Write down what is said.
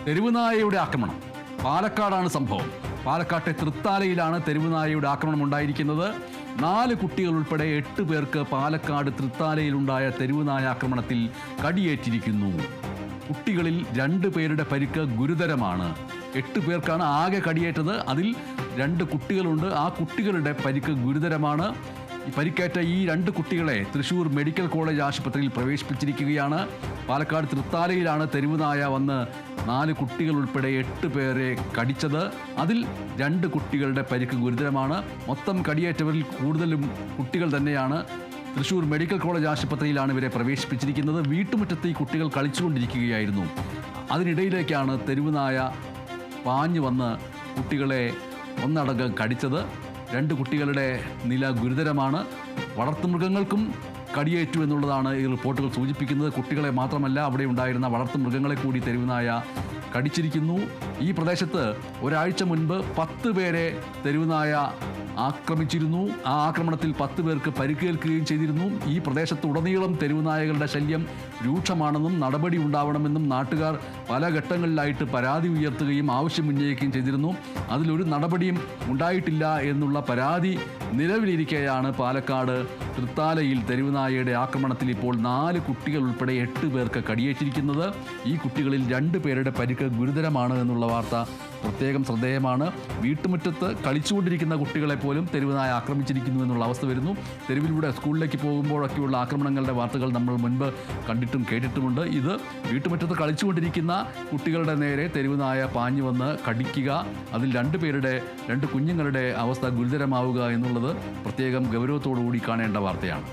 തെരുവുനായയുടെ ആക്രമണം. പാലക്കാടാണ് സംഭവം. പാലക്കാട്ടെ തൃത്താലയിലാണ് തെരുവുനായയുടെ ആക്രമണം ഉണ്ടായിരിക്കുന്നത്. 4 കുട്ടികൾ ഉൾപ്പെടെ 8 പേർക്ക് പാലക്കാട് തൃത്താലയിലുണ്ടായ തെരുവുനായ ആക്രമണത്തിൽ കടിയേറ്റിരിക്കുന്നു. കുട്ടികളിൽ 2 പേരുടെ പരിക്ക് ഗുരുതരമാണ്. 8 പേർക്കാണ് ആകെ കടിയേറ്റത്. അതിൽ 2 കുട്ടികളുണ്ട്. ആ കുട്ടികളുടെ പരിക്ക് ഗുരുതരമാണ്. പരിക്കേറ്റ ഈ 2 കുട്ടികളെ തൃശൂർ മെഡിക്കൽ കോളേജ് ആശുപത്രിയിൽ പ്രവേശിപ്പിച്ചിരിക്കുകയാണ്. പാലക്കാട് തൃത്താലയിലാണ് തെരുവുനായ വന്ന് 4 കുട്ടികൾ ഉൾപ്പെടെ 8 പേരെ കടിച്ചത്. അതിൽ 2 കുട്ടികളുടെ പരിക്ക് ഗുരുതരമാണ്. മൊത്തം കടിയേറ്റവരിൽ കൂടുതലും കുട്ടികൾ തന്നെയാണ്. തൃശൂർ മെഡിക്കൽ കോളേജ് ആശുപത്രിയിലാണ് ഇവരെ പ്രവേശിപ്പിച്ചിരിക്കുന്നത്. വീട്ടുമുറ്റത്ത് ഈ കുട്ടികൾ കളിച്ചുകൊണ്ടിരിക്കുകയായിരുന്നു. അതിനിടയിലേക്കാണ് തെരുവുനായ പാഞ്ഞു വന്ന് കുട്ടികളെ ഒന്നടങ്കം കടിച്ചത്. 2 കുട്ടികളുടെ നില ഗുരുതരമാണ്. വളർത്തുമൃഗങ്ങൾക്കും കടിയേറ്റു എന്നുള്ളതാണ് ഈ റിപ്പോർട്ടുകൾ സൂചിപ്പിക്കുന്നത്. കുട്ടികളെ മാത്രമല്ല, അവിടെ ഉണ്ടായിരുന്ന വളർത്തുമൃഗങ്ങളെ കൂടി തെരുവുനായ കടിച്ചിരിക്കുന്നു. ഈ പ്രദേശത്ത് ഒരാഴ്ച മുൻപ് 10 പേരെ തെരുവുനായ ആക്രമിച്ചിരുന്നു. ആ ആക്രമണത്തിൽ 10 പേർക്ക് പരിക്കേൽക്കുകയും ചെയ്തിരുന്നു. ഈ പ്രദേശത്തുടനീളം തെരുവുനായകളുടെ ശല്യം രൂക്ഷമാണെന്നും നടപടി ഉണ്ടാവണമെന്നും നാട്ടുകാർ പല ഘട്ടങ്ങളിലായിട്ട് പരാതി ഉയർത്തുകയും ആവശ്യമുന്നയിക്കുകയും ചെയ്തിരുന്നു. അതിലൊരു നടപടിയും ഉണ്ടായിട്ടില്ല എന്നുള്ള പരാതി നിലവിലിരിക്കെയാണ് പാലക്കാട് തൃത്താലയിൽ തെരുവുനായയുടെ ആക്രമണത്തിൽ ഇപ്പോൾ 4 കുട്ടികൾ ഉൾപ്പെടെ 8 പേർക്ക് കടിയേറ്റിരിക്കുന്നത്. ഈ കുട്ടികളിൽ 2 പേരുടെ പരിക്ക് ഗുരുതരമാണ് എന്നുള്ള വാർത്ത പ്രത്യേകം ശ്രദ്ധേയമാണ്. വീട്ടുമുറ്റത്ത് കളിച്ചുകൊണ്ടിരിക്കുന്ന കുട്ടികളെ പോലും തെരുവുനായ ആക്രമിച്ചിരിക്കുന്നു എന്നുള്ള അവസ്ഥ വരുന്നു. തെരുവിലൂടെ സ്കൂളിലേക്ക് പോകുമ്പോഴൊക്കെയുള്ള ആക്രമണങ്ങളുടെ വാർത്തകൾ നമ്മൾ മുൻപ് കണ്ടിട്ടും കേട്ടിട്ടുമുണ്ട്. ഇത് വീട്ടുമുറ്റത്ത് കളിച്ചുകൊണ്ടിരിക്കുന്ന കുട്ടികളുടെ നേരെ തെരുവുനായ പാഞ്ഞു വന്ന് കടിക്കുക, അതിൽ 2 കുഞ്ഞുങ്ങളുടെ അവസ്ഥ ഗുരുതരമാവുക എന്നുള്ളത് പ്രത്യേകം ഗൗരവത്തോടു കൂടി കാണേണ്ട വാർത്തയാണ്.